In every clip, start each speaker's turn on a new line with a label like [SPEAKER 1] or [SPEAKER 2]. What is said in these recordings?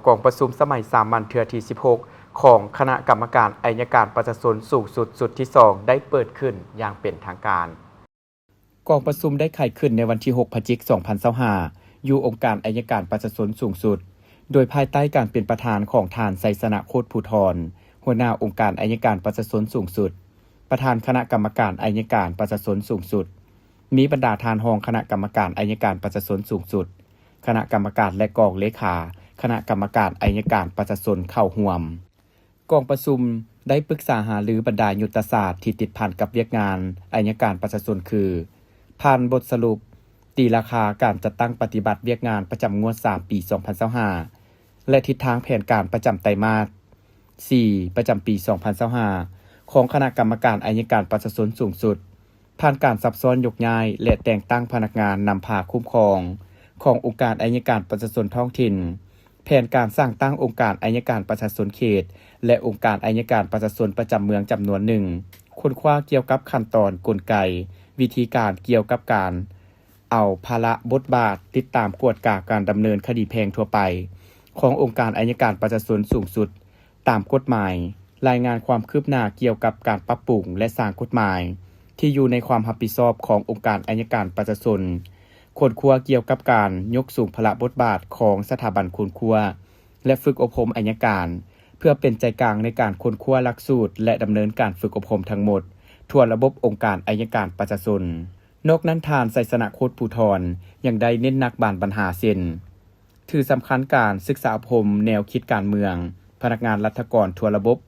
[SPEAKER 1] กองประชุมสมัยสามัญเทื่อที่ 16 ของคณะกรรมการอัยการประชาชนสูงสุดสุดที่ 2 ได้เปิดขึ้นอย่างเป็นทางการกองประชุมได้ไขขึ้นในวันที่ 6 พฤศจิกายน 2025 อยู่องค์การอัยการประชาชนสูงสุด โดยภายใต้การเป็นประธานของท่านไสสนะโคตรภูธรหัวหน้าองค์การอัยการประชาชนสูงสุด ประธานคณะกรรมการอัยการประชาชนสูงสุด มีบรรดาทานรองคณะกรรมการอัยการประชาชนสูงสุด คณะกรรมการและกองเลขาคณะกรรมการอัยการประชาชนเข้าร่วมกองประชุมได้ปรึกษาหารือบรรดายุทธศาสตร์ที่ติดพันกับเวียกงานอัยการประชาชนคือผ่านบทสรุปตีราคาการจัดตั้งปฏิบัติเวียกงานประจำงวด3ปี 2025และทิศทางแผนการประจำไตรมาส 4 ประจำปี 2025ของคณะกรรมการอัยการประชาชนสูงสุดผ่านการซับซ้อนยกย้ายและแต่งตั้งพนักงานนำพาคุ้มครองขององค์การอัยการประชาชนท้องถิ่นแผนการสร้างตั้งองค์การอัยการประชาชนเขตและองค์การอัยการประชาชนประจำเมืองจำนวนหนึ่งค้นคว้าเกี่ยวกับขั้นตอนกลไกวิธีการเกี่ยวกับการเอาภาระบทบาทติดตามกวดกาการดำเนินคดีแพ่งทั่วไปขององค์การอัยการประชาชนสูงสุดตามกฎหมายรายงานความคืบหน้าเกี่ยวกับการปรับปรุงและสร้างกฎหมายที่อยู่ในความรับผิดชอบขององค์การอัยการประชาชนค้นคว้าเกี่ยวกับการยกสูงภาระบทบาทของสถาบันค้นคว้าและฝึกอบรมอัยการเพื่อเป็นใจกลางในการค้นคว้าหลักสูตรและดำเนินการฝึกอบรมทั้งหมดทั่วระบบองค์การอัยการประชาชนนอกนั้นทานไสสนะโคตรภูธรยังได้เน้นหนักบานปัญหาเช่นถือสำคัญการศึกษาอบรมแนวคิดการเมืองพนักงานรัฐกรทั่วระบบ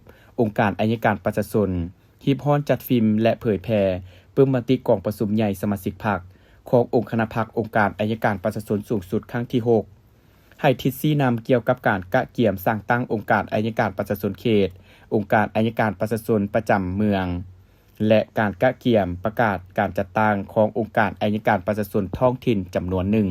[SPEAKER 1] องค์การอัยการประชาชนฮีบฮ้อนจัดฟิล์มและเผยแพร่ปึ้มมติกองประชุมใหญ่สมาชิกพรรคขององค์คณะพรรคองค์การอัยการประชาชนสูงสุดครั้งที่ 6ให้ทิศชี้นำเกี่ยวกับการกะเกี่ยมสร้างตั้งองค์การอัยการประชาชนเขตองค์การอัยการประชาชนประจำเมืองและการกะเกี่ยมประกาศการจัดตั้งขององค์การอัยการประชาชนท้องถิ่นจำนวนหนึ่ง